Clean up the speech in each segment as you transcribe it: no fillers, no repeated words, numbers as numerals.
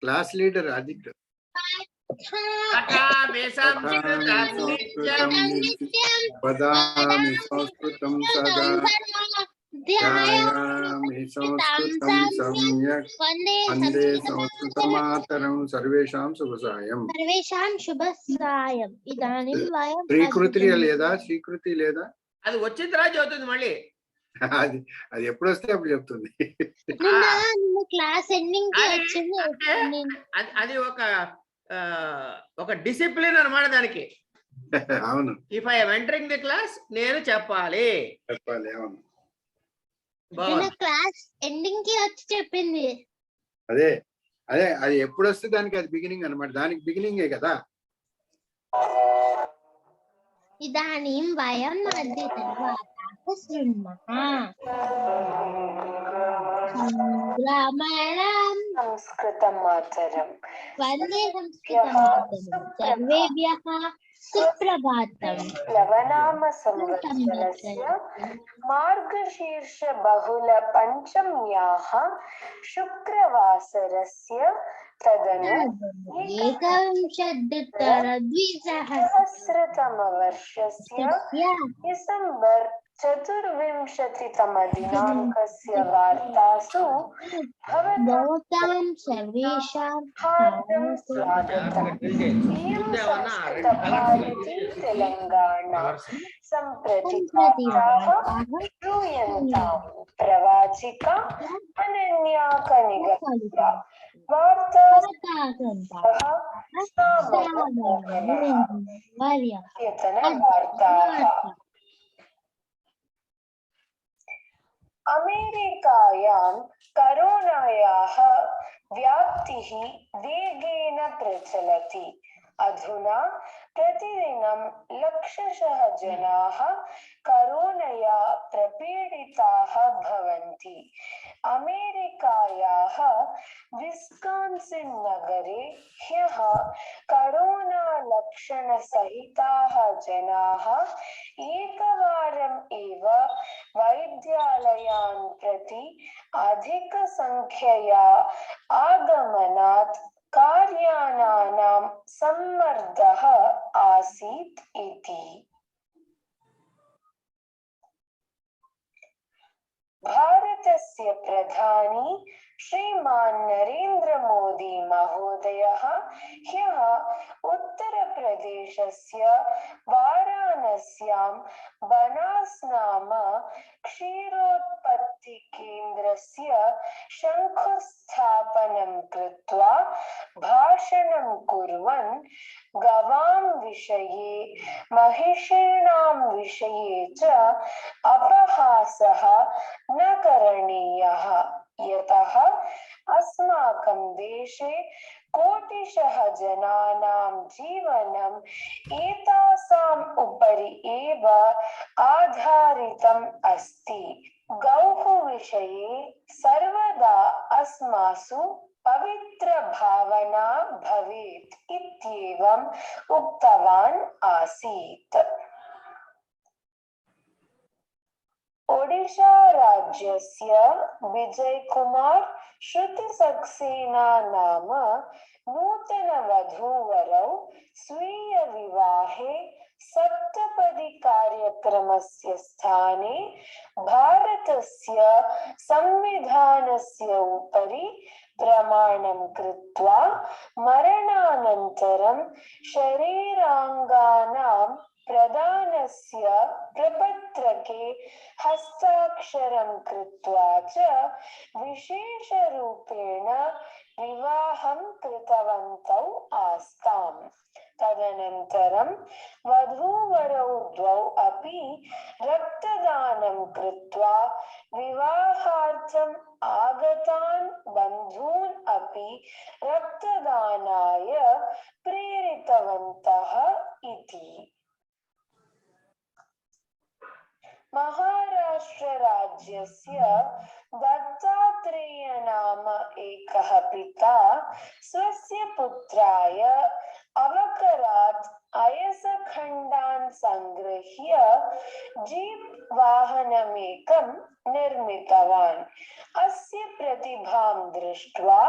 Class leader Aditya वदामि संस्कृतं सदा ध्यायामि संस्कृतं सम्यक् वन्दे संस्कृतमातरं सर्वेषां शुभसायं इदानीं वयं स्वीकृति లేదా స్వీకృతి లేదా అది వచ్చిన తర్వాత చెబుతుంది మళ్ళీ అది ఎప్పుడు వస్తే అప్పుడు చెప్తుంది క్లాస్ ఎండింగ్ కి వచ్చింది అది ఒక డిసిప్లిన్ అన్నమాట దానికి అవును if I am entering the class నేను చెప్పాలి అవును క్లాస్ ఎండింగ్ కి వచ్చి చెప్పింది అదే అదే అది ఎప్పుడు వస్తే దానికి అది బిగినింగ్ అన్నమాట దానికి బిగినింగే కదా ఇదానీం వయం అద్య తర్వాత సంగ్రామణం సంస్కృతమాతరం వందే సంస్కృతమాతరం సర్వేభ్యః సుప్రభాతం లవనామ సంవత్సరస్య మార్గశీర్ష బహుళ పంచమ్యాః శుక్రవాసరస్య తదను ఏకవింశత్యుత్తరద్విసహస్రతమవర్షస్య డిసెంబర్ चतुर्विंशतितमदिनाङ्कस्य वार्तासु भवतां सर्वेषां हार्दं स्वागतम्। इयं संस्कृतभारती तेलङ्गाना सम्प्रति वार्ताः श्रूयन्तां प्रवाचिका अनन्या कनिगया वार्ताः अमेरिकायां करोनायाः व्याप्तिः वेगेन प्रचलति। अधुना प्रतिदिनं लक्षशः जनाः करोनया प्रपीडिताः भवन्ति। अमेरिकायाः विस्कान्सिन् नगरे ह्यः करोना लक्षणसहिताः जनाः एकवारम् एव वैद्यालयान् प्रति अधिकसंख्यया आगमनात् कार्यानानां सम्मर्दः आसीत् इति। भारतस्य प्रधानी श्रीमान् नरेन्द्र मोदी महोदयः ह्यः उत्तरप्रदेशस्य वाराणस्यां बनास् नाम क्षीरोत्पत्तिकेन्द्रस्य शङ्कुस्थापनं कृत्वा भाषणं कुर्वन् गवां विषये महिषीणां विषये च अपहासः न करणीयः यतः अस्माकं देशे कोटिशः जनानां जीवनम् एतासाम् उपरि एव आधारितम् अस्ति। गौः विषये सर्वदा अस्मासु पवित्र भावना भवेत् इत्येवम् उक्तवान् आसीत्। ओडिशा राज्यस्य विजय कुमार श्रुति सक्सेना नाम नूतन वधूवरौ स्वीय विवाहे सप्तपदी कार्यक्रमस्य स्थाने भारतस्य संविधानस्य उपरि प्रमाणं कृत्वा मरणानन्तरं शरीराङ्गानां प्रदानस्य प्रपत्रके हस्ताक्षरं कृत्वा च विशेषरूपेण विवाहं कृतवन्तौ आस्ताम्। तदनन्तरं वधूवरौ द्वौ अपि रक्तदानं कृत्वा विवाहार्थम् आगतान् बन्धून् अपि रक्तदानाय प्रेरितवन्तः इति। महाराष्ट्र राज्यस्य दत्तात्रेय नाम एकः पिता स्वस्य पुत्राय अवकरात् अयसखण्डान् सङ्गृह्य जीप वाहनमेकं निर्मितवान्। अस्य प्रतिभां दृष्ट्वा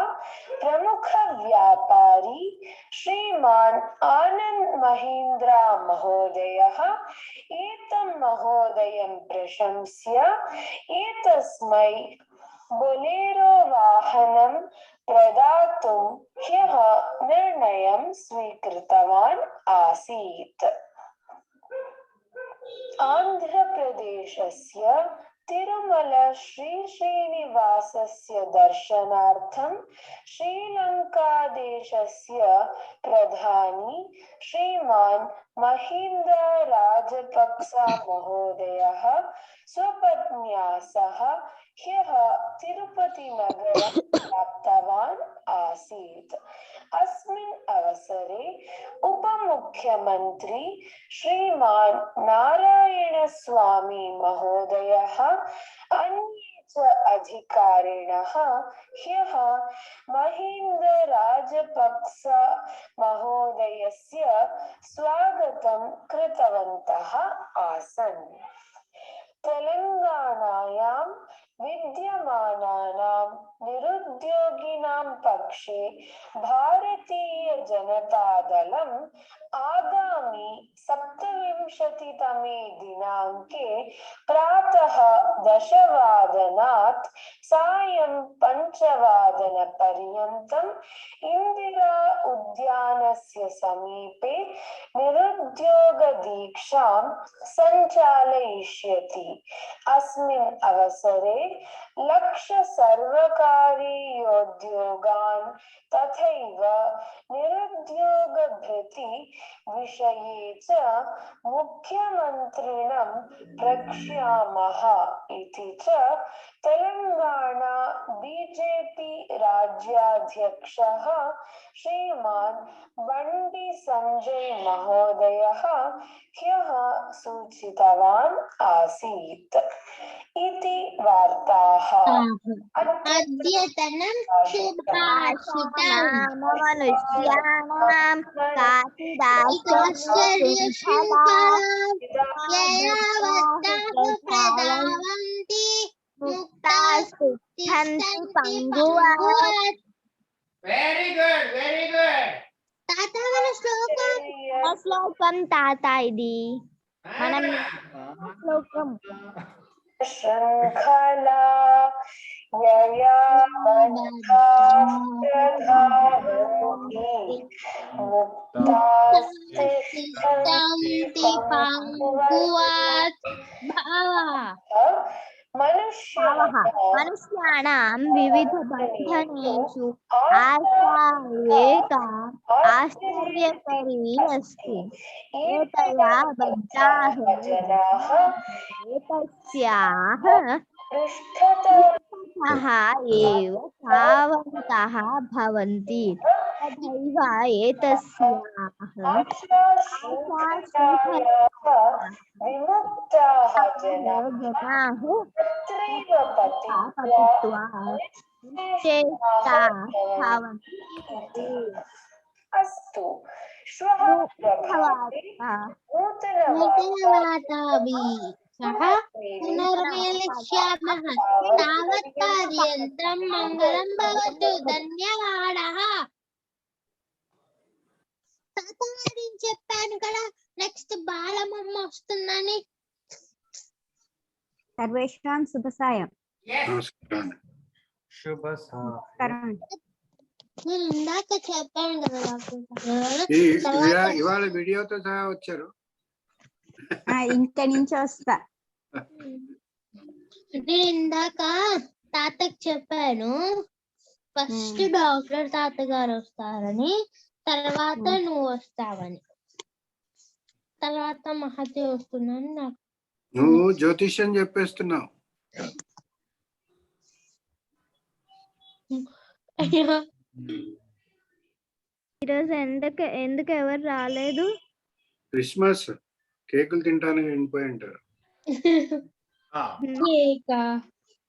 प्रमुखव्यापारी श्रीमान् आनन्द महीन्द्रा महोदयः एतं महोदयं प्रशंस्य एतस्मै बोलेरो वाहनं प्रदातुं ह्यः निर्णयं स्वीकृतवान् आसीत्। आन्ध्रप्रदेशस्य तिरुमल श्री श्रीनिवासस्य दर्शनार्थं श्रीलङ्कादेशस्य प्रधानी श्रीमान् महीन्द्र राजपक्ष महोदयः स्वपत्न्या सह ह्यः तिरुपतिनगरं प्राप्तवान् आसीत्। अस्मिन् अवसरे उपमुख्यमन्त्री श्रीमान् नारायणस्वामी महोदयः अन्ये च अधिकारिणः ह्यः महीन्द्र राजपक्ष महोदयस्य स्वागतं कृतवन्तः आसन्। तेलंगानायां विद्यमानानां निरुद्योगिनां पक्षे भारतीय जनता दलम् आगामी 27तमे दिनाङ्के प्रातः 10 वादनात् सायं 5 वादनपर्यन्तम् इंदिरा उद्यानस्य समीपे निरुद्योगदीक्षां सञ्चालयिष्यति। अस्मिन् अवसरे लक्ष्य सर्वकारीयोद्योगान् तथैव निरुद्योगभृति विषये च मुख्यमन्त्रिणं प्रक्ष्यामः इति च तेलंगाना बीजेपी राज्याध्यक्षः श्रीमान् बंडी संजय महोदयः ह्यः सूचितवान् आसीत् इति वार्ताः। अद्यतनं सुभाषितम् मनुष्याणां प्रदावन्ति मुक्तास्तिष्ठन्ति पङ्गुवत्। Very good, very good. తాత మన శ్లోకం శ్లోకం తాత ఇది మనం శ్లోకం शृङ्खला यया बद्धास्तधावन्ति मुक्तास्तिष्ठन्ति पङ्गुवत् मनुष्याणां विविधबन्धनेषु आशा आश्चर्यकरी अस्ति। एतया बद्धाः जनाः एतस्याः पृष्ठतः एव धावन्तः भवन्ति। तथैव एतस्याः विमुक्ताः जनाः तत्रैव पतित्वा चेष्टाः भवन्ति। अस्तु, श्वः प्रभाते नूतनवार्ताभिः पुनर्मिलिष्यामः। तावत् पर्यन्तं मङ्गलं भवतु। ధన్యవాదాः. తాత నేను చెప్పాను కదా నెక్స్ట్ బాలమ్మ వస్తుందని. सर्वेषां शुभसायं। నమస్కారం. నేను ఇందాక చెప్పాను కదా డాక్టర్ ఇవాళ వీడియోతో సహా వచ్చారు. ఇంక నుంచి వస్తా. నేను ఇందాక తాతకి చెప్పాను ఫస్ట్ డాక్టర్ తాతగారు వస్తారని, తర్వాత నువ్వు వస్తావని, తర్వాత మహతి వస్తుందని నాకు. నువ్వు జ్యోతిష్యం చెప్పేస్తున్నావు. ఈరోజు ఎందుకు ఎవరు రాలేదు? క్రిస్మస్ కేకులు తింటానికి వెళ్ళిపోయి ఉంటారు. కేకా?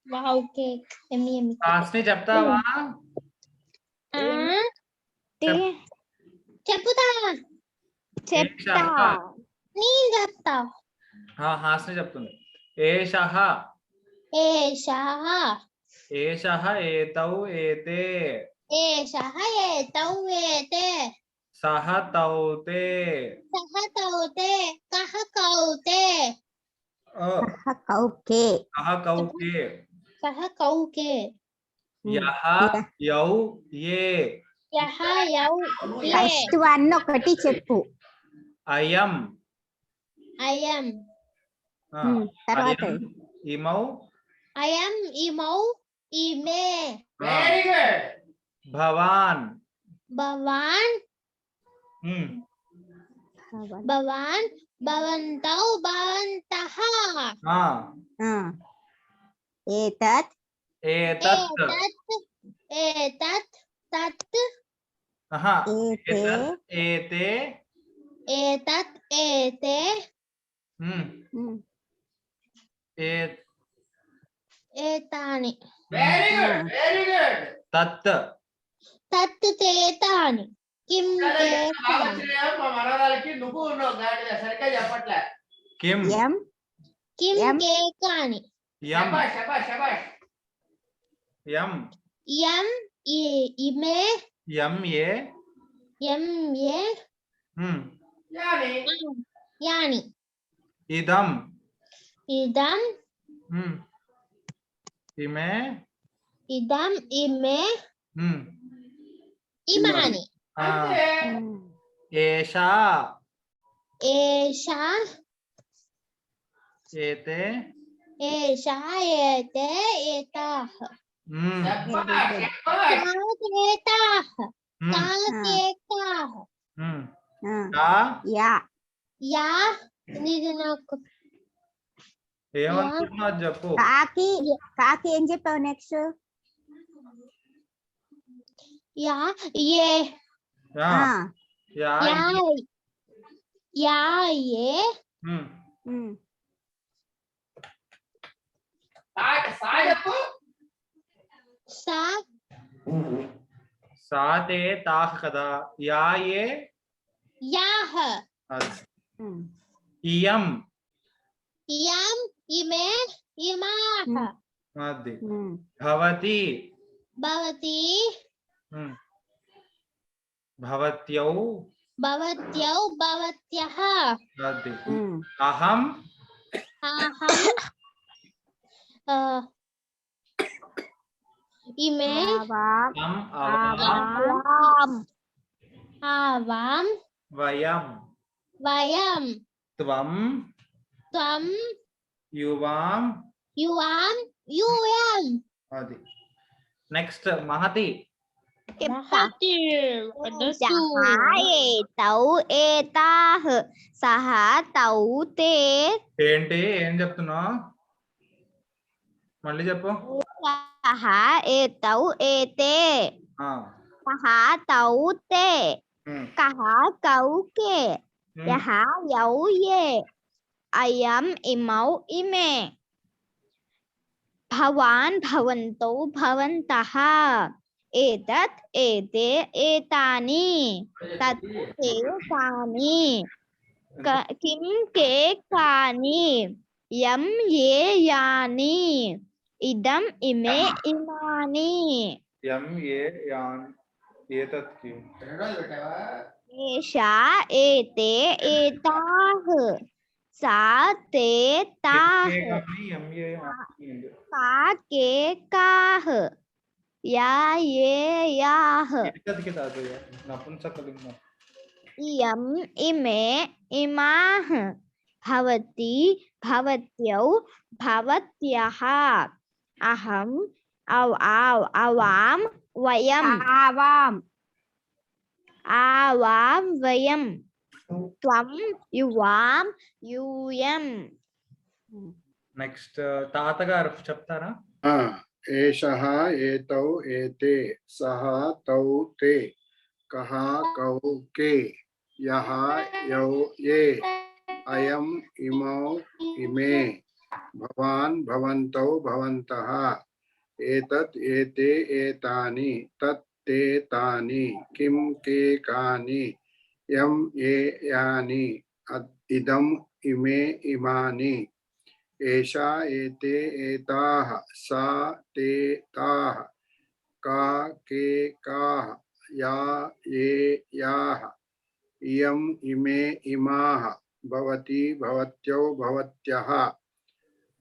వావ్ కేక్ ఎమ్మి ఎమ్మి. చెప్తా నేను చెప్తా హాస్ని చెప్తుంది. ఏషః ఏషః ఏషః ఏతౌ ఏతే ఏషః ఏతౌ ఏతే సహ తౌతే సహ తౌతే కహ కౌతే కౌకే సహ కౌకే కహ కౌకే యహ యౌ ఏ యహ యౌ ఏ ఫస్ట్ వన్ ఒకటి చెప్పు. అయం అయం ఆ, తర్వాత అయం ఇమౌ అయం ఇమౌ ఇమే ఆ, Very good. భవాన్ భవాన్ ఉమ్, భవాన్ భవంతౌ భవంతః ఆ, ఏతత్ ఏతత్ ఏతత్ తత్ ఆహా, ఏతే ఏతత్ ఏతే ఏతత్ ఏతే ఉమ్, ఏ ఏతాని Very good. Very good. తత్ తత్ తేతాని కిం బాగా తేతాని వచ్చినాయా మా మనవరాలకి? నువ్వు ఉన్నావు దాంట్లో సరిగ్గా చెప్పట్లే. కిం ఎం కిం ఎం. కేకాని యం శబాష్ శబాష్ శబాష్. యం యం ఇమే యం ఏ యం ఏ ఉమ్, యాని యాని ఇదం ఇదం ఉమ్, ఇమే ఇదం ఇమే ఉమ్, ఇమాని ఆ, అంతే. ఏషా ఏషా ఏతే ఏషా ఏతే ఏతాః ఉమ్, శబాష్ శబాష్. తాతేతాః ఉమ్, తాతేతాః ఉమ్, యా యా ఇది నాకు ఏమనుకుంటున్నావు అది చెప్పు. కాకి కాకి ఏం చెప్పావు నెక్స్ట్? యా ఏ యా యా యా యా ఏ ఉమ్, సా చెప్పు. సా సాతే తాహ్ కదా. యా ఏ యాహ అది. ఇయం యం ఇమే ఇమాః అది. భవతి భవతి ఉమ్, భవత్యౌ భవత్యౌ భవత్యః అది. అహం అహం ఇమే తం అవాం ఆవాం ఆవాం వయం వయం త్వం త్వం యువాం యువాం యూయం అది. నెక్స్ట్ మహతి మహతి ఏతౌ ఏతాః సహ తౌ తే ఏంటి ఏం చెప్తున్నావు? మళ్ళీ చెప్పు. సహ ఏతౌ ఏతే ఆ, సహ తౌ తే ఉమ్, కహ కౌకే ఉమ్, యహ యౌ ఏ అయం ఇమౌ ఇమే భవాన్ భవంతౌ భవంతః ఏతత్ ఏతే ఏతాని తత్ తే తాని కిం కే కాని యం ఏ యాని ఇదం ఇమే ఇమాని యం ఏ యాన్ ఏతత్ కి రెండోది పెట్టావా? ఏషా ఏతే ఏతాః సా తే తాః ఏ కానీ యం ఏ యాన్. కా కే కాః యా ఏ యాః ఏతత్ కి తాదు నపుంసకలింగం. ఇయం ఇమే ఇమాః భవతి భవత్యౌ భవత్యః అహం అవాం వయం ఆవాం వయం త్వం యువాం యూయం. నెక్స్ట్ తాతగారు చెప్తారా? ఏషః ఏతౌ ఏతే సహ తౌ తే కహ కౌ కే యహ యౌ ఏ అయం ఇమౌ ఇమే భవాన్ భవంతౌ భవంతః ఏతత్ ఏతే ఏతాని తత్ తే తాని కిం కే కాని यम ये यानि इदम इमे इमानि एषा एते एताः सा ते ताः का के काः या ये याः इयम् इमे इमाः भवती भवत्यौ भवत्यः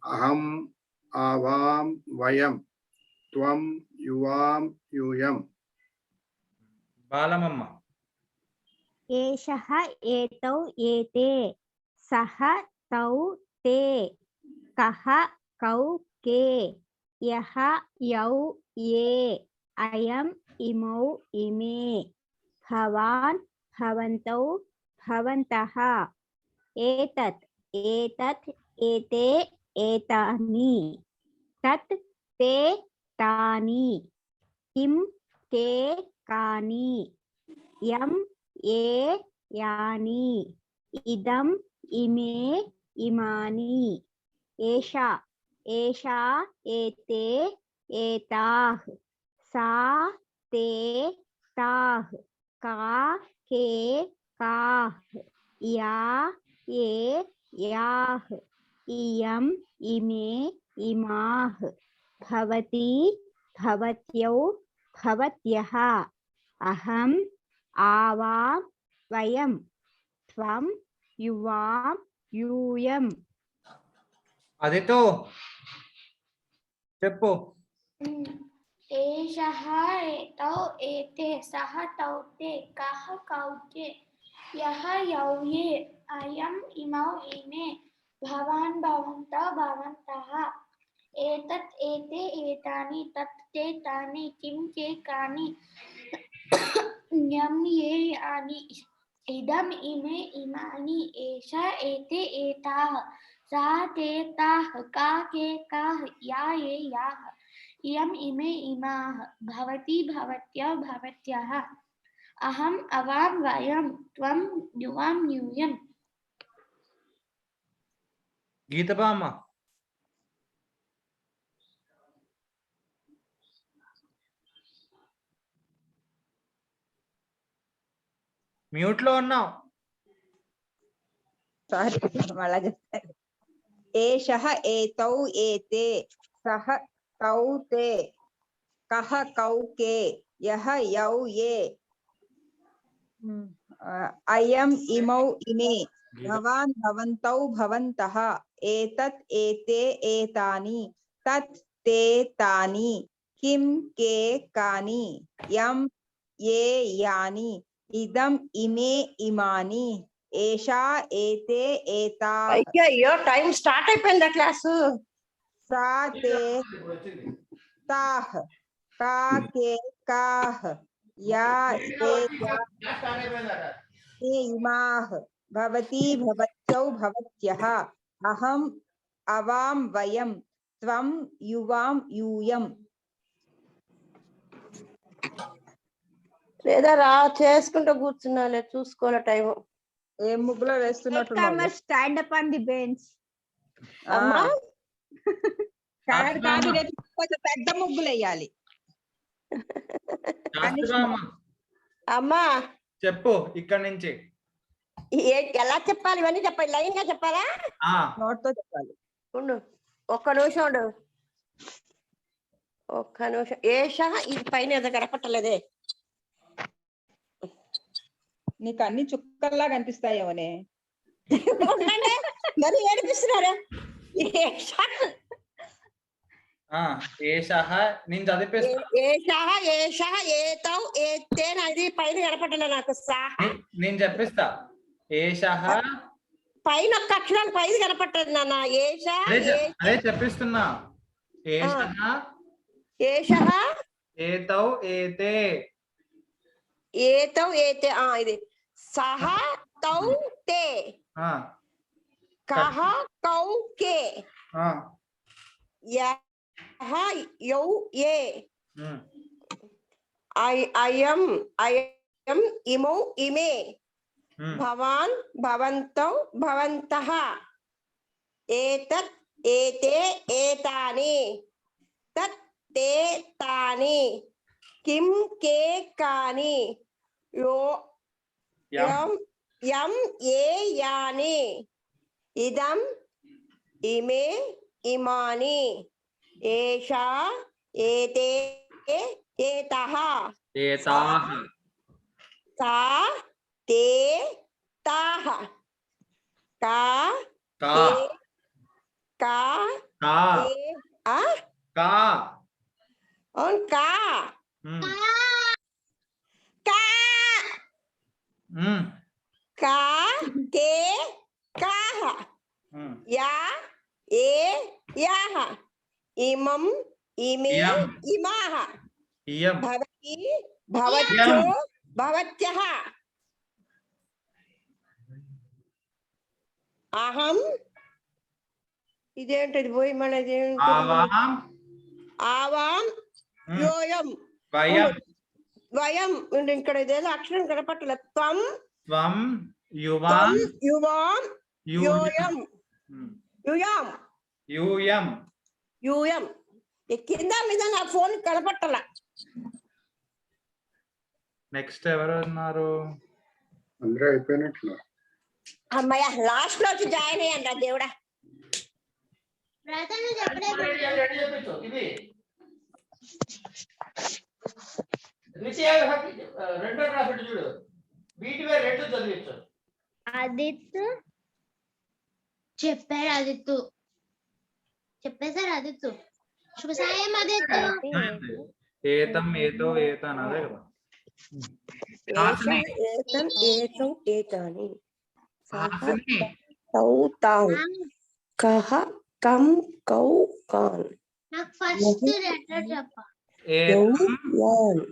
अहम् आवां वयं त्वं युवां यूयम् बालमम्मा एषः एतौ एते सः तौ ते कः कौ के यः यौ ये अयम् इमौ इमे भवान् भवन्तौ भवन्तः एतत् एतत् एते एतानि तत् ते तानि किं के कानि यं ये यानि इदम् इमे इमानि एषा एषा एते एताः सा ते ताः का के काः या ये याः इयम् इमे इमाः भवती भवत्यौ भवत्यः अहम् आवां वयं त्वं युवां यूयम् అదితో చెప్పు एषः एतौ एते सः तौ ते कः कौ के यः यौ ये अयम् इमौ इमे भवान् भवन्तौ भवन्तः एतत् एते एतानि तत् ते तानि किं के कानि यं ये यानि इदम् इमे इमानि एषा एते एताः सा ते ताः का के काः या ये याः इयम् इमे इमाः भवती भवत्यौ भवत्यः अहम् अवां वयं त्वं युवां यूयम् గీతబామ్మ మ్యూట్ లో ఉన్నావు సారీ మళ్ళా చెప్తాను ఏషః ఏతౌ ఏతే సహ తౌ తే కహ కౌ కే యః యౌ ఏ అయం ఇమౌ ఇమే భవాన్ భవంతౌ భవంతః ఏతత్ ఏతే ఏతాని తత్ తే తాని కిం కే కాని యం ఏ యాని ఇదం ఇమే ఇమాని ఏషా ఏతే ఏతా అయ్యో టైం స్టార్ట్ అయిపోయిందా క్లాసు सा ते ताः का के काः या ये ये इमाः भवती भवत्यौ भवत्यः अहम् अवां वयं त्वं युवां यूयम् లేదా రా చేసుకుంటూ కూర్చున్నాలే చూసుకోలే టైం ఏ ముగ్గులో వేస్తున్నట్టున్నావు stand up on the bench అమ్మా కాదు కాదు రేపు కొంచెం పెద్ద ముగ్గులు వేయాలి అమ్మా చెప్పు ఇక్కడ నుంచి ఎలా చెప్పాలి ఇవన్నీ చెప్పాలి లైన్ గా చెప్పాలా నోట్తో చెప్పాలి ఉండు ఒక్క నిమిషం ఉండు ఒక్క నిమిషం ఏషా ఇది పైన ఏదో కనపట్టలేదే నీకు అన్ని చుక్కల్లా కనిపిస్తాయేమోనే ఉండండి, మరి ఏడిపిస్తున్నారు ఏషః నేను చదివేస్తా ఏషః ఏషః ఏతౌ ఏతే అది పైన కనపట్టలే నాకు నేను చెప్పిస్తా ఏషః పైన ఒక్క అక్షరాలు పైన కనపట్టదు నాన్న ఏషా అదే చెప్పిస్తున్నా ఏషః ఏషః ఏతౌ ఏతే ఏతౌ ఏతే ఇది సహ తౌ తే కహ కౌ కే యః యౌ ఏ అయం అయం ఇమౌ ఇమే భవాన్ భవంతౌ భవంతః ఏతత్ ఏతే ఏతాని తత్ తే తాని కిం కే కాని यम यम ये यानि इदम इमे इमानि एषा एते एतः एताः सा ते ताः का का ते का का ते आ का और का हम्म का हम्म का के काः या ए याः इमं इमे इयम् इमाः इयम् भवति भवत्यो भवत्यः अहं ఇదేంటది పోయి మనది आवाम ఆవాం యోయం वयम् వయం ఇక్కడ ఇదేదో అక్షరం కనపట్టలే త్వం त्वं త్వం युवां యువాం యోయం యుయాం यूयं యూయం ఈ కింద మీద నా ఫోన్ కనపట్టల నెక్స్ట్ ఎవరు ఉన్నారు అందరూ అయిపోయినట్లు. అమ్మయ్య లాస్ట్ లో వచ్చి జాయిన్ అయ్యండి దేవుడా రెడీ చేపించు ఇది ద్వితీయ విభక్తి రెండో క్లాస్ చూడు వీటివే రెండు చదివించు. ఆదిత్య చెప్పారు ఆదిత్య చెప్పేశారు ఆదిత్య శుభ సాయం ఆదిత్య ఏతం ఏతో ఏతన్ అదే కదా ఏష ఏతం ఏతం ఏతాని హాసిని తౌ తాం కహ కం కౌ కాన్ నాకు ఫస్ట్ లెటర్ చెప్ప ఏతం యాన్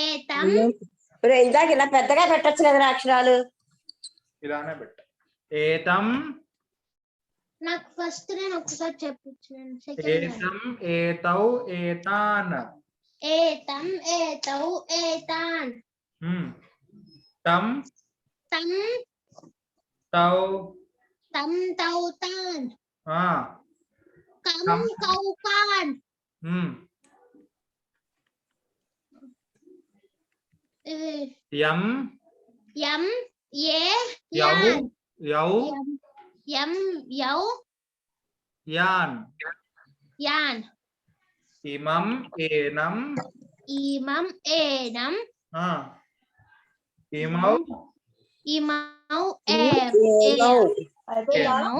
ఏతం ఇందాక ఇలా పెద్దగా పెట్టచ్చు కదా అక్షరాలు ఇలానే పెట్ట ఏతం నాకు ఫస్ట్ నేను ఒకసారి చెప్పించాను ఏతం ఏతౌ ఏతాన్ ఏతం ఏతౌ ఏతాన్ తం తం తౌ తం తౌ తాన్ ఆ కం కౌ కాన్ యం యం ఏ యౌ యాన్ యౌ యం యౌ యాన్ యాన్ ఇమం ఏనం ఇమం ఏనం ఇమౌ ఇమౌ ఏం ఏమౌ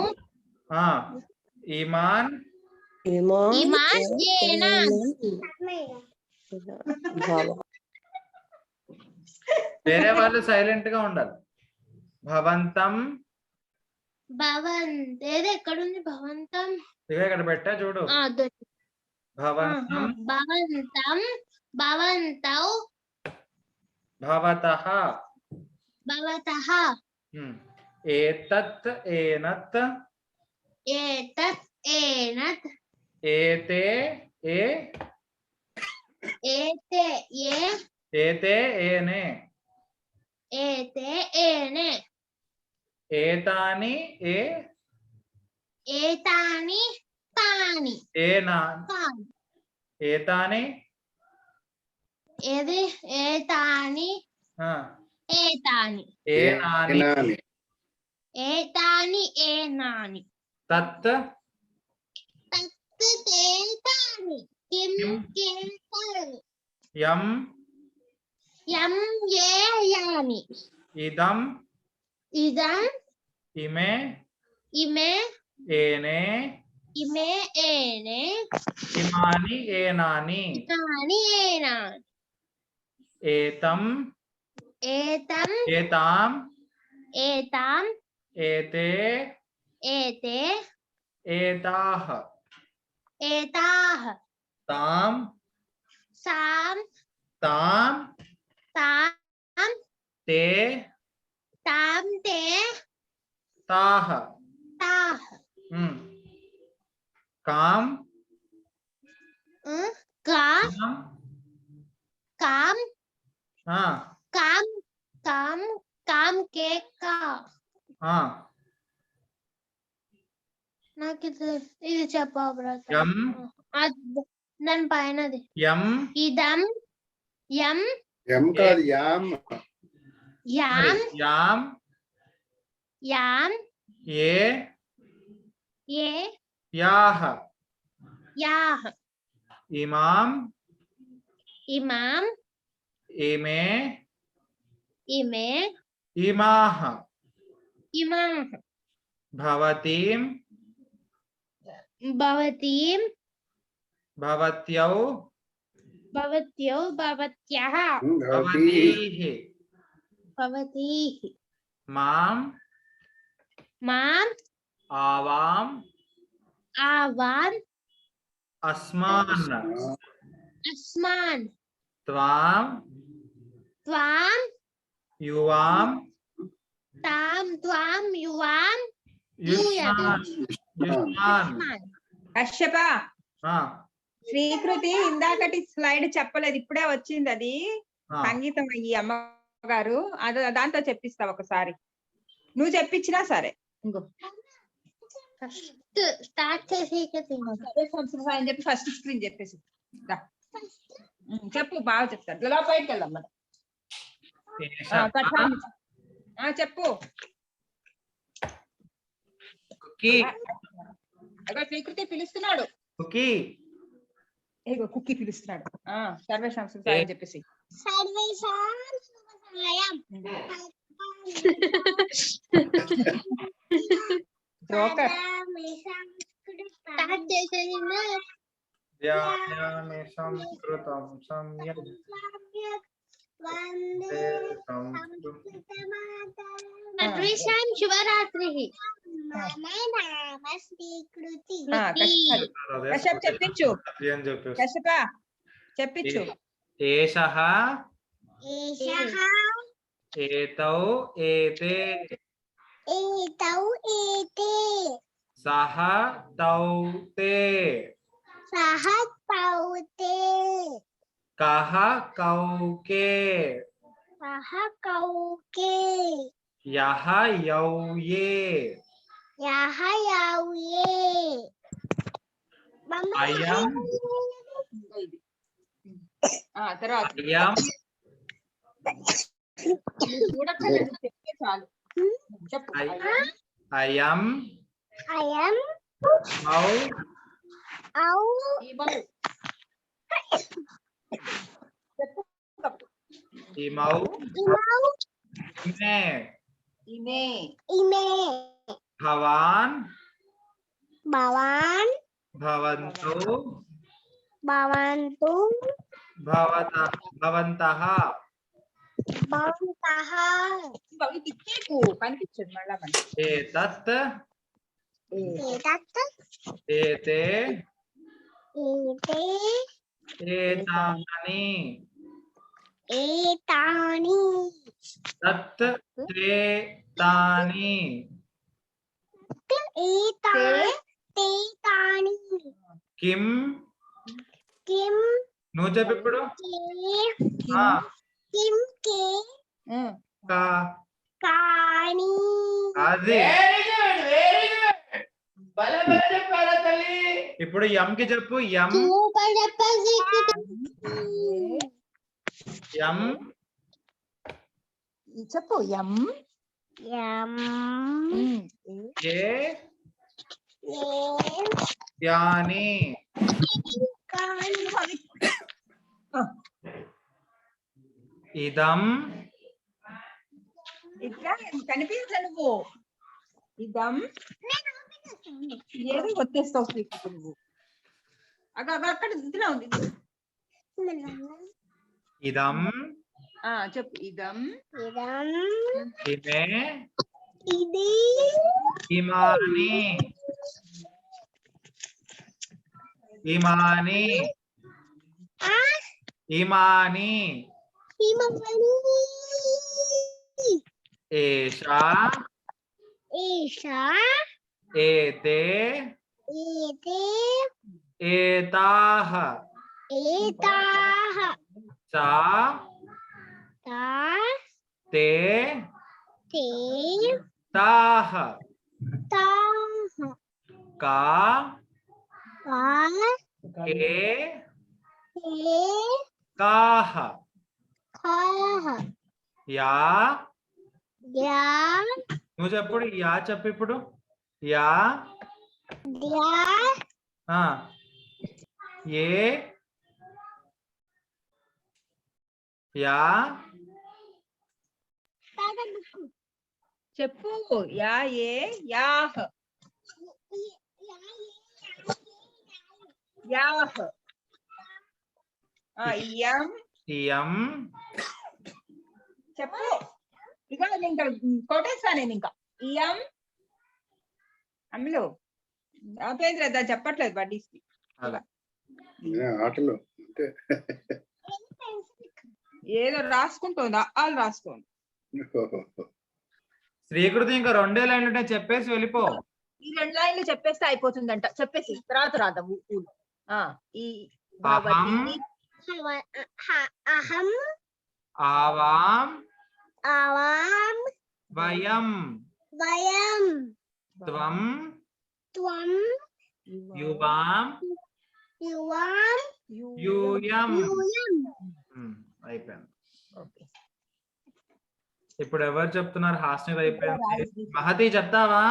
ఇమాన్ ఇమాన్ ఏనాన్ వేరే వాళ్ళు సైలెంట్ గా ఉండాలి. భవంతం భవన్ ఏది ఎక్కడుంది భవంతం ఇక ఇక్కడ పెట్టా చూడు. భవంతం భవంతం భవంతౌ భవతః భవతః ఏతత్ ఏనత్ ఏతత్ ఏనత్ ఏతే ఏ ఏతే ఏ ఏతే ఏనే ఏతే ఏనే ఏతాని ఏ ఏతాని తాని ఏనా తాని ఏతాని ఏది ఏతాని ఏతాని ఏనాని ఏనాని. ఏతాని ఏనాని తత్ తత్ తేతాని కిం కేతాని యం యం ఏ యాని ఇదం ఇదం ఇమే ఇమే ఏనే ఇమే ఏనే ఇమాని ఏనాని తాని ఏనాని ఏతం ఏతం ఏతాం ఏతాం ఏతే ఏతే ఏతాః ఏతాః తాం సాం తాం తాం తే తాం తే తాః తాః కాం కాం కాం ఆ కాం కాం కాం కే కా నాకు ఇది చెప్పు యం దాని పైనది యం ఇదం యం ఎం కాదు యామ్. याम याम याम ये ये याह याह इमाम इमाम इमे इमे इमाह इमाम भवतीम भवतीम भवत्यौ भवत्यो भवत्याः भवतीः भवतीः माम माम आवाम आवान अस्मान अस्मान त्वाम त्वाम युवाम ताम त्वाम युवाम युष्मान युष्मान కశ్యప हाँ శ్రీకృతి ఇందాకటి స్లైడ్ చెప్పలేదు, ఇప్పుడే వచ్చింది అది. हाँ సంగీతం ఈ అమ్మగారు దాంతో చెప్పిస్తావు ఒకసారి. నువ్వు చెప్పించినా సరే. ఇంకో ఫస్ట్ స్టార్ట్ చేసి అని చెప్పి ఫస్ట్ స్క్రీన్ చెప్పేసి రా. చెప్పు, బాగా చెప్తారు. ఇలా బయటకు వెళ్దాం మనం. చెప్పు. కుకీ అగో శ్రీకృతి పిలుస్తున్నాడు. కుకీ ఏగో కుక్కీ పిలుస్తున్నాడు. సర్వేషాం శుభాయ అని చెప్పేసి జోకర్. స్టార్ట్ చేసేది ధ్యాయామి సంస్కృతం సంయక్ సర్వేషాం శుభరాత్రి కశ్యప్ చెప్పించు. అని చెప్పేసి కశ్యప చెప్పించు. ఏషః ఏతౌ ఏతే సహ తౌ తే కహ కౌ కే యహ యౌ యే అయం తర్వాత అయం చూడక్కర్లేదు, చెప్తే చాలు. చెప్పు. అయం ఔ ఇమౌ ఇమే ఈమె భవాన్ భవంతు భవంతః ఇచ్చేకు కనిపించదు మళ్ళా మనకి. ఏతత్ ఏతే ఏతాని తత్ తే తాని కిం నువ్వు చెప్పు ఇప్పుడు అది వెరీ గుడ్ వెరీ గుడ్. భలే భలే చెప్పారా తల్లి. ఇప్పుడు ఎం కి చెప్పు. ఎం ఎం చెప్పు. ఎం ఏ యాని ఇదం ఇట్లా కనిపించలే నువ్వు. ఇదం ఏదో వచ్చేస్తావు శ్రీకృతి నువ్వు. అక్కడ ఇందులో ఉంది. ఇదం చెప్పు. ఇదం ఇమే ఇమాని ఇమాని ఇమాని ఏషా ఏతే ఏతాః సా తే తాః కా కే కాః యా యా నువ్వు చెప్పు యా చెప్పు ఇప్పుడు యా యా ఆ ఏ యా చెప్పు యా ఏ యాహ్ యాహ్ యం యం చెప్పు ఇక ఇంకా కొట్టేస్తా నేను ఇంకా యం అమ్ములు ఆపేంద్ర దాన్ని చెప్పట్లేదు బడ్డీస్కి అలా ఆటలు అంటే ఏదో రాసుకుంటోంది వాళ్ళు రాసుకోండి శ్రీకృతి ఇంకా 2 లైన్లు ఉంటాయి చెప్పేసి వెళ్ళిపో. ఈ 2 లైన్లు చెప్పేస్తే అయిపోతుందంట చెప్పేసి తర్వాత రాద్దాం ఈ అహం అహం ఆవాం ఆవాం వయం వయం త్వం త్వం యువాం యువాం యూయం. యూయం. అయిపోయింది. ఇప్పుడు ఎవరు చెప్తున్నారు? హాస్ని అయిపోయింది. మహతి చెప్తావా?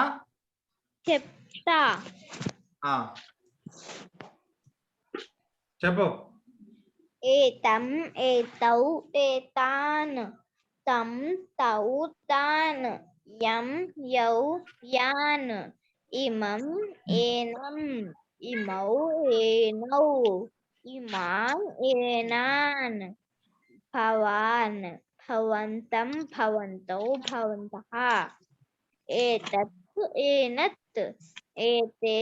చెప్తా. చెప్పు. ఏతం ఏతౌ ఏతాన్ తం తౌ తాన్ యం యౌ యాన్ ఇమం ఏనం ఇమౌ ఏనౌ ఇమాన్ ఏనాన్ భవాన్ భవంతం భవంతౌ భవంతః ఏతత్ ఏనత్ ఏతే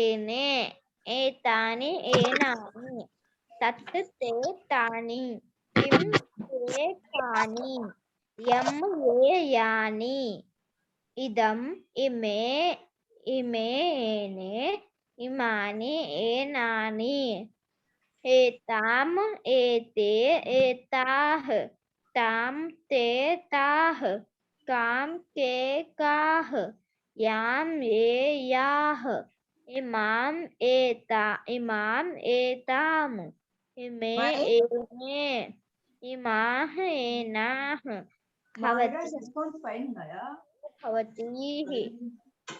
ఏనే ఏతాని ఏనాని తత్ తే తాని కిం తే కాని యం ఏ యాని ఇదం ఇమే ఇమే ఏనే ఇమాని ఏనాని ఏతాం ఏతే ఏతాః తాం తే తాః కాం కే కాః యాం ఏ యాః ఇమాం ఇమాం ఏతాం ఇమే ఏనే ఇమాః ఏనాః భవతీః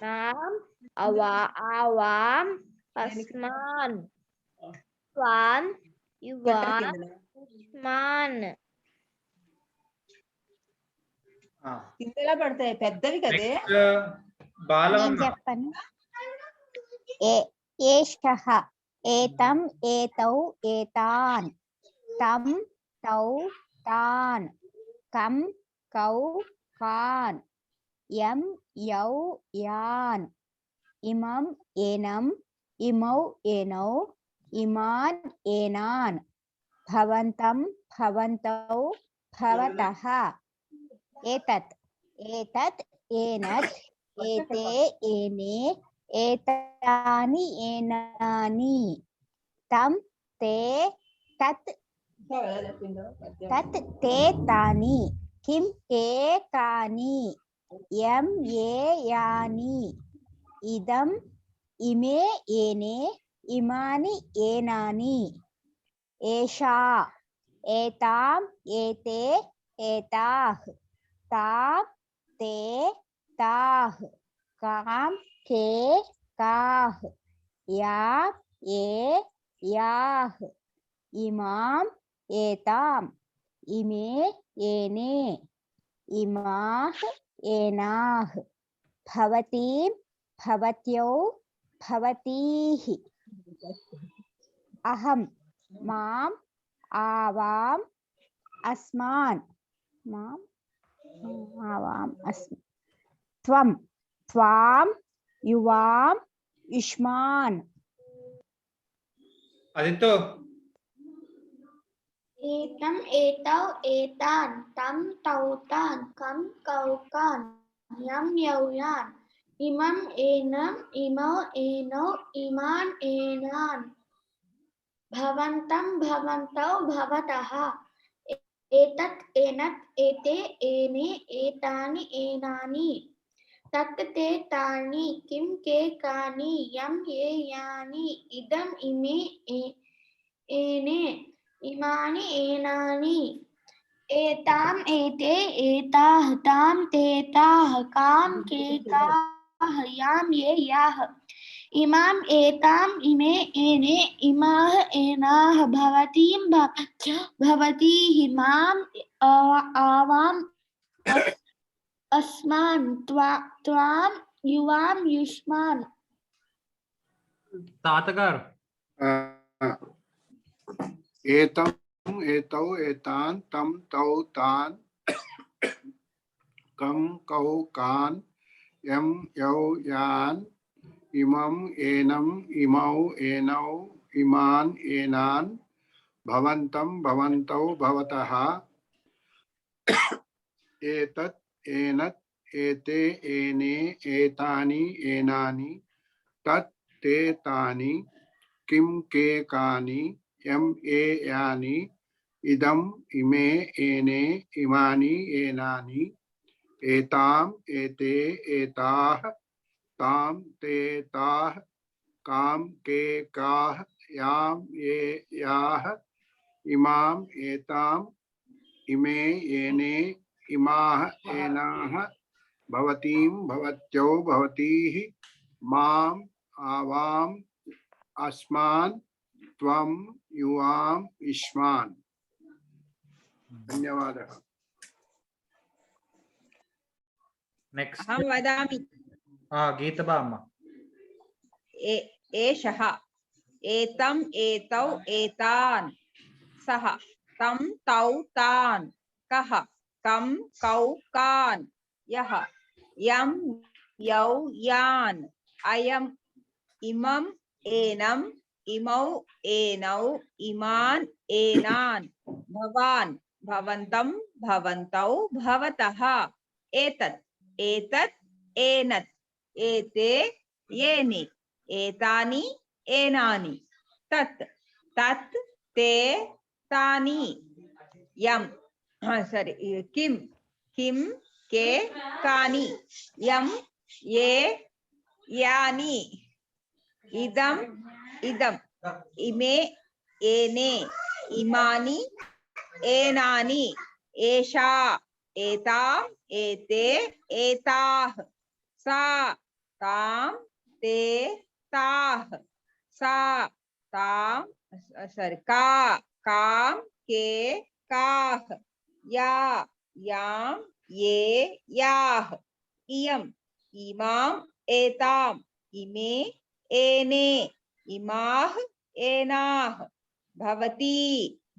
మాం ఆవాం అస్మాన్ త్వాం యువాం ఉస్మాన్. కిందలా పడతాయి పెద్దవి కదే. నేను చెప్పను. ఏషః ఏతం ఏతౌ ఏతాన్ తం తౌ తాన్ కం కౌ కాన్ యం యౌ యాన్ ఇమం ఏనం ఇమౌ ఏనౌ ఇమాన్ ఏనాన్ భవంతం భవంతౌ భవతః ఏతత్ ఏతత్ ఏనత్ ఏతే ఏనే ఏతాని ఏనాని తం తే తత్ తత్ తే తాని కిం కే కాని యం ఏ యాని ఇదం ఇమే ఏనే ఇమాని ఏనాని ఏషా ఏతాం ఏతే ఏతాః తాం తే తాః కాం కే కాః యాం ఏ యాః ఇమాం ఏతాం ఇమే ఏనే ఇమాః ఏనాః భవతీం భవత్యౌ భవతీః అహం మాం ఆవాం అస్మాన్ మాం ఆవాం అస్మాన్ త్వం త్వాం యువాం యుష్మాన్. అదితో ఏతం ఏతౌ ఏతాన్ తం తౌ తాన్ కం కౌ కాన్ యం యౌ యాన్ ఇమం ఏనం ఇమౌ ఏనౌ ఇమాన్ ఏనాన్ భవంతం భవంతౌ భవతః ఏతత్ ఏనత్ ఏతే ఏనే ఏతాని ఏనాని తత్ తే తాని కిం కే కాని యం ఏ యాని ఇదం ఇమే ఏనే ఇమాని ఏనాని एताम एते एताः ताम ते ताः काम के काः याम ये याः इमाम एताम इमे एने इमाः एनाः भवतीं भवती हिमाम आवाम अस्मान् त्वाम युवाम युष्मान् తాతగారు एतम एतौ एतान तम तौ तान कम कौ कान यम यौ यान इमम एनम इमौ एनौ इमान एनान भवन्तं भवन्तौ भवतः एतत् एनत् एते एने एतानि एनानि तत् ते तानि किं के कानि यम ए यानि इदम इमे एने इमानि एनानि एताम एते एताः ताम ते ताः काम के काः याम ये याः इमाम एताम इमे एने इमाः एनाः भवतीं भवत्यो भवतीः माम आवाम अस्मान् त्वं युवाम इष्मान्। धन्यवादः। నెక్స్ట్ अहं वदामि గీతబా అమ్మ एषः एतम् एतौ एतान् सः तं तौ तान् कः कं कौ कान् यः यं यौ यान् अयम् इमम् एनम् इमौ एनौ इमान् एनान् भवान् भवन्तं भवन्तौ भवतः एतत् एतत् एनत् एते येनि एतानि एनानि तत् तत् ते तानि यम सॉरी किम किम के कानि यम ये यानि इदम इदम इमे एने इमानि एनानि एषा एताम् एते एताः सा ताम ते ताः सा ताम सॉरी का काम के काः या याम ये याः इयम् इमाम् एताम् इमे एने इमाः एनाः भवती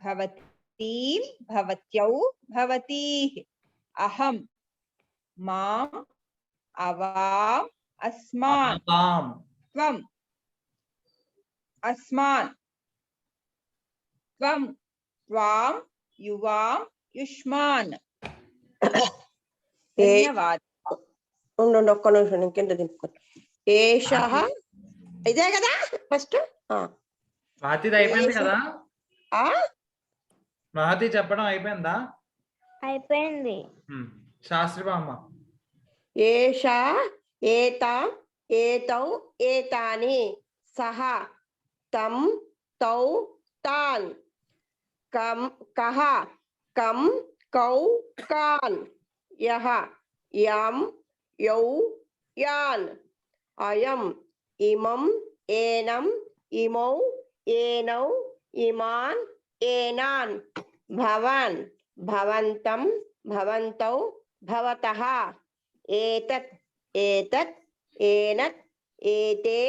भवतीं भवत्यौ भवतीः अहं माम् अवाम् अस्मान् त्वम् अस्मान् त्वं त्वां युवां युष्मान्। धन्यवादः। ఉండండి ఒక్క నిమిషం నేను కింద దింపుకోండి. ఏషః ఇదే కదా ఫస్ట్. మహతిది అయిపోయింది కదా ఆ మహతి చెప్పడం అయిపోయిందా? అయిపోయింది. శాస్త్రి బామ్మ ఏషా ఏతాం ఏతౌ ఏతాని సహ తం తౌ తాన్ కం కహ కం కౌ కాన్ యః యం యౌ యాన్ అయం ఇమం ఏనం ఇమౌ ఏనౌ ఇమాన్ ఏనాన్ భవాన్ భవంతం భవంతౌ భవతః एतत् एतत् एनत् एते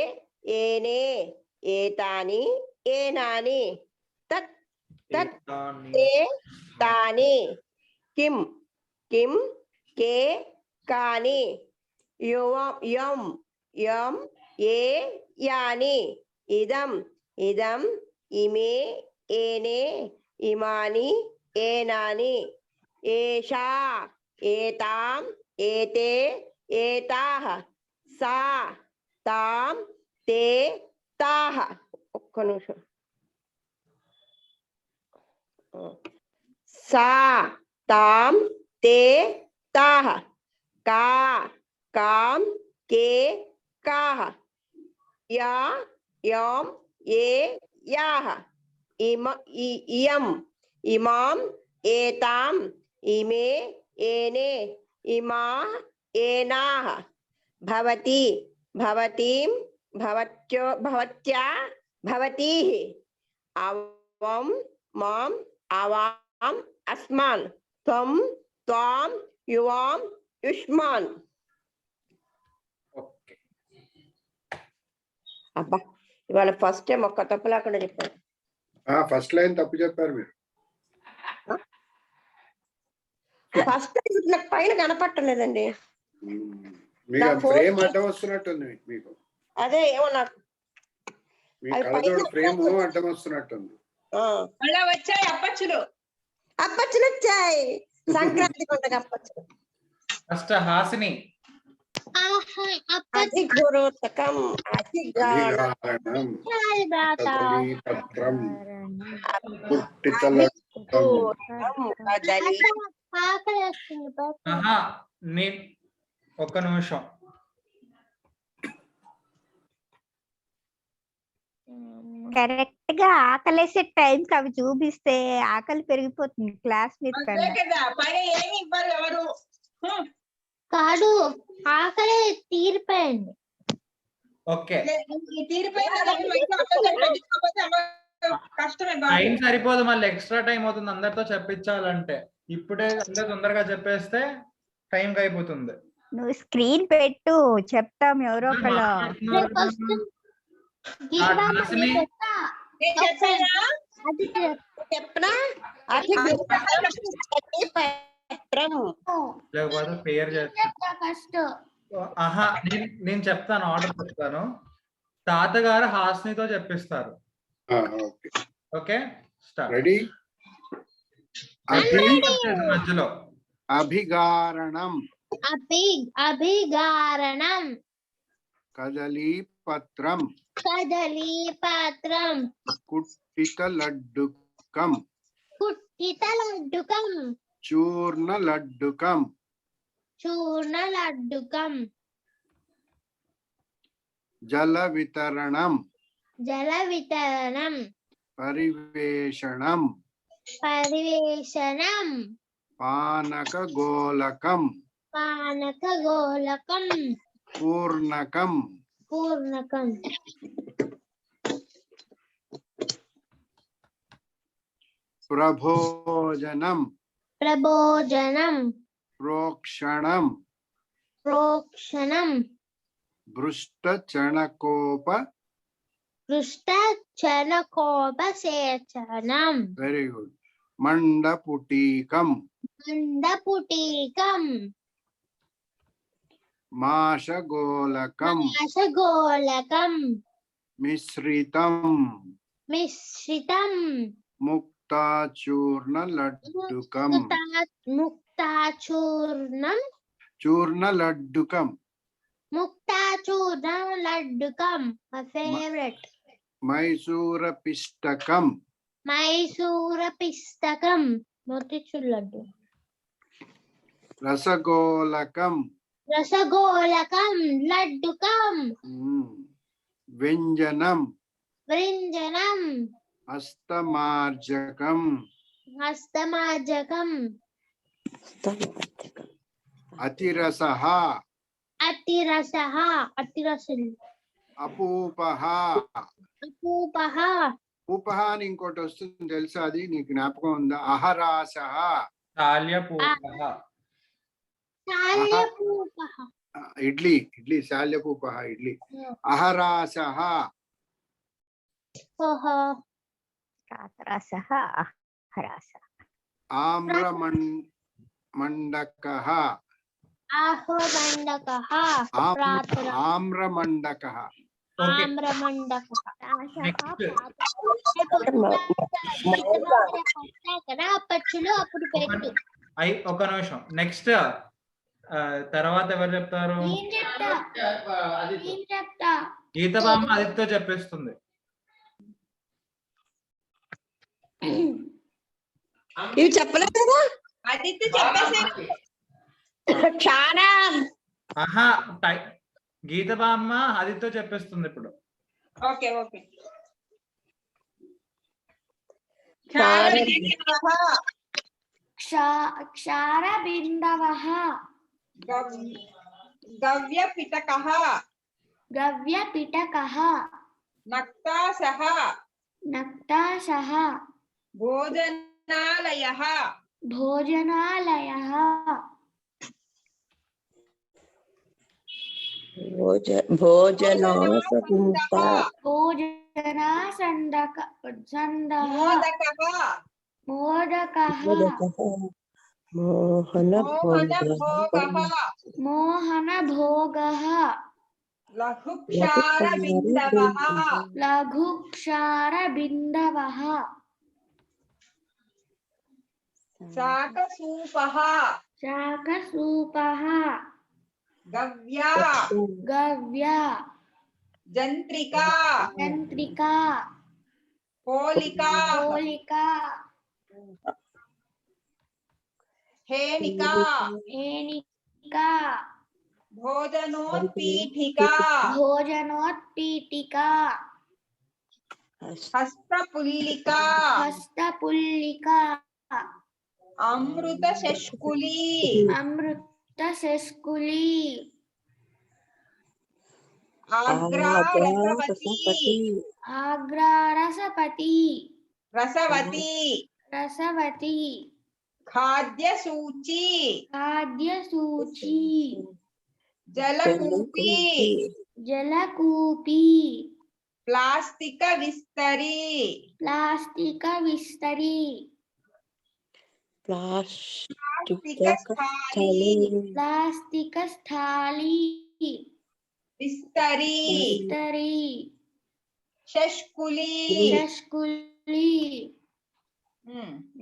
एने एतानि एनानि तत् तत् ते तानि किं किं के कानि यम यम ये यानि इदम् इदम् इमे एने इमानि एनानि एषा एताम् एते एताः सा ताम ते ताः ఒక్క నిమిషం सा ताम ते ताः का काम के काः या यम ये याः इयम् इमाम् ఏతాం ఇమే ఏనే ఇమా ఏనాః భవతి భవతీం భవత్యో భవత్యా భవతీః అవం మాం అవాం అస్మాన్ త్వం త్వాం యువాం యుష్మాన్. ఓకే. అబ్బా ఇవాళ ఫస్ట్ టైం ఒక్క తప్పు లేకుండా చెప్పారు. ఫస్ట్ లైన్ తప్పు చెప్పారు మీరు. ఫస్ట్ నాకు పైన కనపట్టలేదండి. మీకు నా ఫ్రేమ్ phone- అడ్డం వస్తున్నట్టుంది మీకు. అదే ఏమో నాకు మీ అది కళ్ళజోడు పైన ఫ్రేమ్ అడ్డం వస్తున్నట్టుంది. అలా వచ్చాయి అప్పచ్చులు. అప్పచ్చులు వచ్చాయి సంక్రాంతి పండుగ అప్పచ్చులు. ఫస్ట్ హాసిని. అతి గురోతకం అతి గాఢం అధికారణం కదలీపత్రం పుట్టితల కదలి. ఆహా నేను ఒక్క నిమిషం. కరెక్ట్ గా ఆకలేసే టైంకి అవి చూపిస్తే ఆకలి పెరిగిపోతుంది క్లాస్ మీద అంతే కన్నా. కదా పైన ఏమి ఇవ్వరు ఎవరు. కాదు ఆకలి తీరిపోయింది. ఓకే. ఈ తీరిపోయిన దాన్ని మంచిగా అప్పచ్చులు పెట్టించుకోకపోతే కష్టమే బాగా. టైం సరిపోదు, మళ్ళీ ఎక్స్ట్రా టైం అవుతుంది అందరితో చెప్పించాలంటే. ఇప్పుడే అందరూ తొందరగా చెప్పేస్తే టైం అయిపోతుంది. నువ్వు స్క్రీన్ పెట్టు చెప్తాం ఎవరో ఒకళ్ళు. హాసిని నేను చెప్పానా? చెప్పనా అతి కదలీపత్రం. లేకపోతే పేరు చేస్తా. ఫస్ట్ ఆహా నేను చెప్తాను, ఆర్డర్ చెప్తాను. తాతగారు హాస్నితో చెప్పిస్తారు. Okay okay start. రెడీ. మధ్యలో అభిగారణం అభిగారణం కదలీపత్రం కదలీపత్రం కుట్టిత లడ్డుకం కుట్టిత లడ్డుకం చూర్ణ లడ్డుకం చూర్ణ లడ్డుకం జల వితరణం జల వితరణం పరివేషణం పరివేషణం పానక గోలకం పానక గోళకం పూర్ణకం పూర్ణకం ప్రభోజనం ప్రభోజనం ప్రోక్షణం ప్రోక్షణం భృష్ట చణకోప. పృష్ట చనకోపసేచనం వెరీ గుడ్. మండపుటీకం మండపుటీకం మాషగోలకం నాశగోళకం మిశ్రితం మిశ్రితం ముక్తాచూర్ణ లడ్డుకం ముక్తాచూర్ణం చూర్ణ లడ్డుకం ముక్తాచూర్ణం లడ్డుకం మై ఫేవరెట్ మైసూర పిష్టకం మైసూర పిస్తకం మోతిచూర్ లడ్డు రసగోలకం రసగోళకం లడ్డుకం వ్యంజనం వ్రింజనం హస్తమార్జకం హస్తమార్జకం అతిరసః అతిరసః అతిరసులు అపూపః. అపూపః ఉపహ అని ఇంకోటి వస్తుంది తెలుసా, అది నీకు జ్ఞాపకం ఉందా? అహరాసః శాల్యపూపః. శాల్యపూపః ఇడ్లీ ఇడ్లీ శాల్యపూపః ఇడ్లీ. అహరాసః ఓహో రాసః హరాస. మండకః ఆహ్వమండకః ప్రాతర ఆమ్రమండకః. ఓకే ఆమ్రమండకః నెక్స్ట్ కదా అప్పచ్చులు అప్పుడు పెట్టు. ఒక నిమిషం. నెక్స్ట్ తర్వాత ఎవరు చెప్తారు? నేను చెప్తా నేను చెప్తా గీత బామ్మ ఆదిత్యతో చెప్పేస్తుంది. ఇవి చెప్పలేదు కదా. ఆదిత్య చెప్పేసి చాలా ఆహా గీత బామ్మ ఆదిత్యతో చెప్పేస్తుంది ఇప్పుడు. Okay okay. చాలా क्षारबिन्दवः गव्यपिटकः गव्यपिटकः नक्तासः नक्तासः भोजनालयः भोजनालयः भोजनासंस्था भोजनासन्दः मोदकः मोदकः मोहनभोगः मोहनभोगः लघुक्षारबिन्दवः लघुक्षारबिन्दवः शाकसूपः शाकसूपः गव्या गव्या जन्त्रिका यन्त्रिका पोलिका पोलिका हेनिका हेनिका भोजनोत्पीठिका भोजनोत्पीठिका हस्तपुल्लिका हस्तपुल्लिका अमृतशष्कुली अमृतशस्कुली आग्रारसवती आग्रारसपति रसवती रसवती खाद्यसूची खाद्यसूची जलकूपी जलकूपी प्लास्टिक विस्तरी प्लास्टिक विस्तरी प्लास्टिक स्थाली प्लास्टिक स्थाली विस्तरी विस्तरी शष्कुली शस्कुली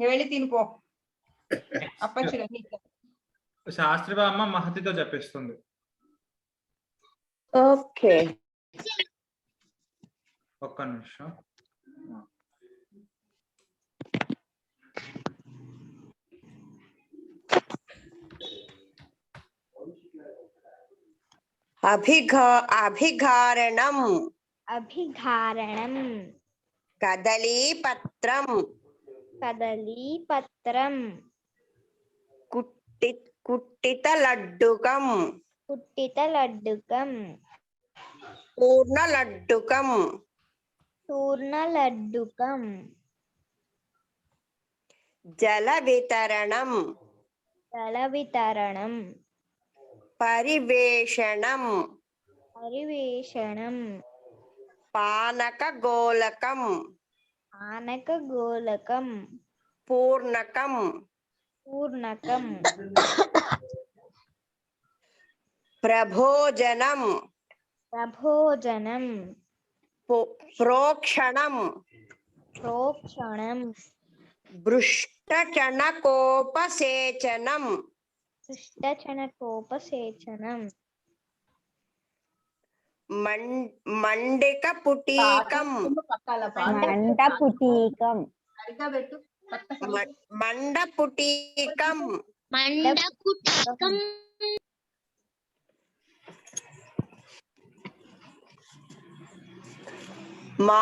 వెళ్ళి తినిపో అప్పచ్చులు శాస్త్రి బామ్మ మహతితో చెప్పిస్తుంది. ఓకే ఒక్క నిమిషం. అభిఘారణం అభిఘారణం కదలీపత్రం కదలీపత్రం కుట్టితలడ్డుకం కుట్టితలడ్డుకం పూర్ణలడ్డుకం పూర్ణలడ్డుకం జల వితరణం జలవితరణం పరివేషణం పరివేషణం పానకగోళకం ఆనకగోళకం పూర్ణకం పూర్ణకం ప్రభోజనం ప్రభోజనం ప్రోక్షణం ప్రోక్షణం భృష్టచణకోపసేచనం శిష్టచనకోపసేచనం మండికపుటీకం మండపుటీకం మండపుటీకం మండపుటీకం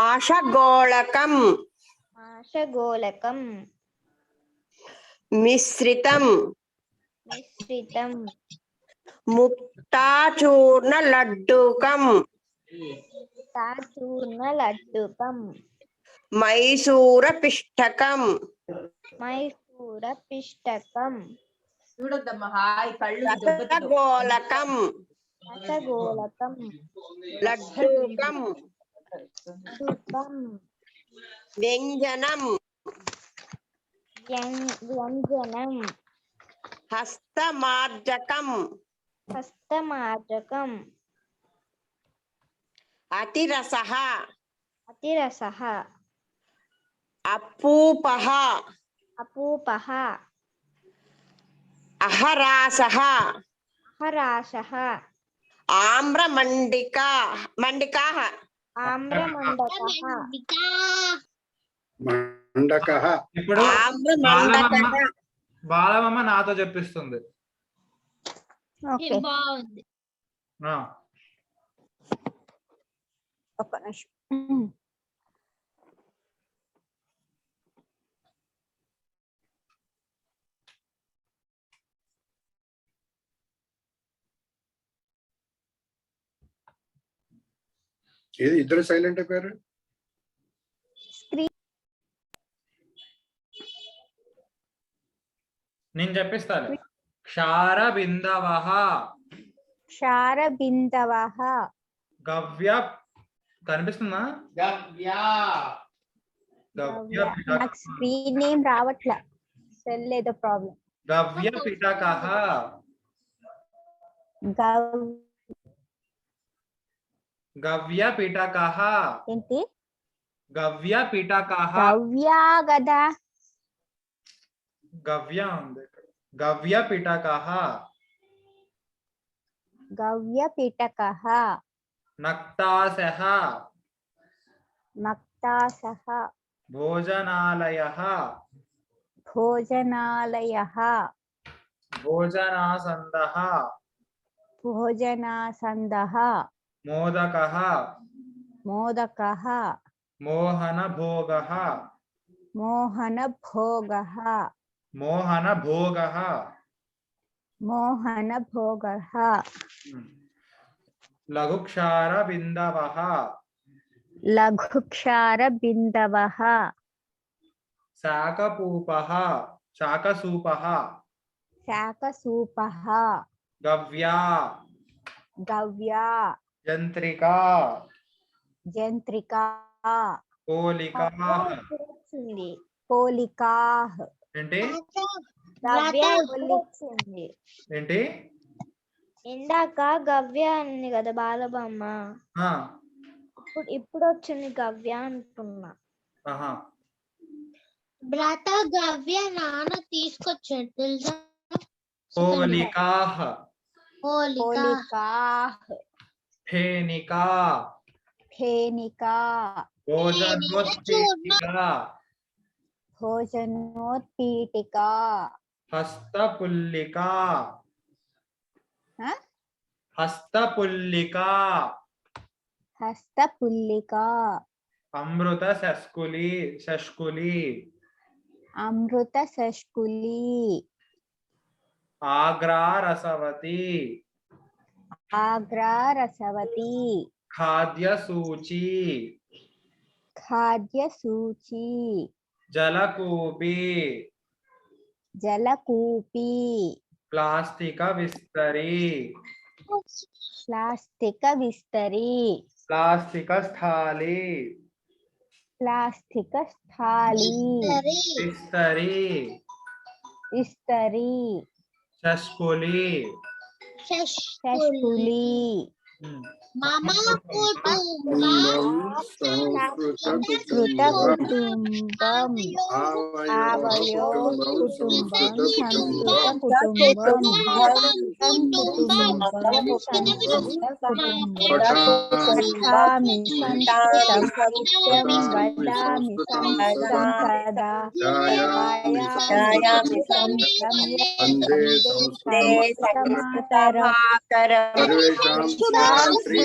మాషగోళకం ఆశగోళకం మిశ్రితం మిశ్రితం ముక్తాచూర్ణ లడ్డుకం తాచూర్ణ లడ్డుకం మైసూర పిష్టకం మైసూర పిష్టకం చూడొద్దమ్మా హాయ్ కళ్ళు రసగోళకం రసగోళకం లడ్డుకం సుకం వ్యంజనం వ్యంజనం హస్తమార్జకం హస్తమార్జకం అతిరసః అతిరసః అపూపః అపూపః అహరాసః అహరాసః మండికాః ఆమ్రమండకః మండకః ఇప్పుడు బాలమమ్మ నాతో చెప్పిస్తుంది. ఓకే ఆ, ఒక్క నిమిషం. ఏది ఇద్దరు సైలెంట్ అయిపోయారు? నేను చెప్పిస్తాను. క్షార బిందవః క్షార బిందవః గవ్య కనిపిస్తుందా? గవ్య గవ్య నాకు స్క్రీన్ నేమ్ రావట్లా, సెల్ ఏదో ప్రాబ్లం. గవ్య పిటకః గవ్య పిటకః ఏంటి? గవ్య పిటకః గవ్యా గదా. గవ్య ఉంది ఇక్కడ. గవ్య పిటకః గవ్య పిటకః నక్తాసః నక్తాసః భోజనాలయః భోజనాలయః భోజనాసందః భోజనాసందః మోదకః మోదకః మోహనభోగః మోహనభోగః మోహనభోగః మోహనభోగః లఘుక్షార బిందవః లఘుక్షార బిందవః శాకపూపః శాకసూపః శాకసూపః గవ్యా గవ్యా జంత్రికా జంత్రికా పోలికాః పోలికాః. ఏంటి గవ్య వచ్చింది. ఏంటి ఇందాక గవ్య అంది కదా బాలబొమ్మ, ఆ, ఇప్పుడు వచ్చింది గవ్య అంటున్నా. ఆహా. భ్రత గవ్య నాన్న తీసుకొచ్చాడు తెలుసా. పోలికాః పోలికాః ఫేనికా ఫేనికా భోజనోత్పీఠికా భోజనోత్పీఠికా హస్తపుల్లికా ఆ? హస్తపుల్లికా హస్తపుల్లికా అమృత శష్కులి శష్కులి అమృత శష్కులి ఆగ్రా రసవతి ఆగ్రా రసవతి ఖాద్య సూచి ఖాద్య సూచి జలకూపి జలకూపి ప్లాస్టిక విస్తరి ప్లాస్టిక విస్తరి ప్లాస్టిక స్థాలి ప్లాస్టిక స్థాళి విస్తరి ఇస్తరి శష్కులి శష్కులి సంస్కృత కుటుంబం ఆవయో కుటుంబం సంస్కృత కుటుంబం పఠామి సంస్కృతం సత్యం వదామి సంస్కృతం సదా ధ్యాయామి వందే సంస్కృతమాతరం సర్వేషాం శుభరాత్రి.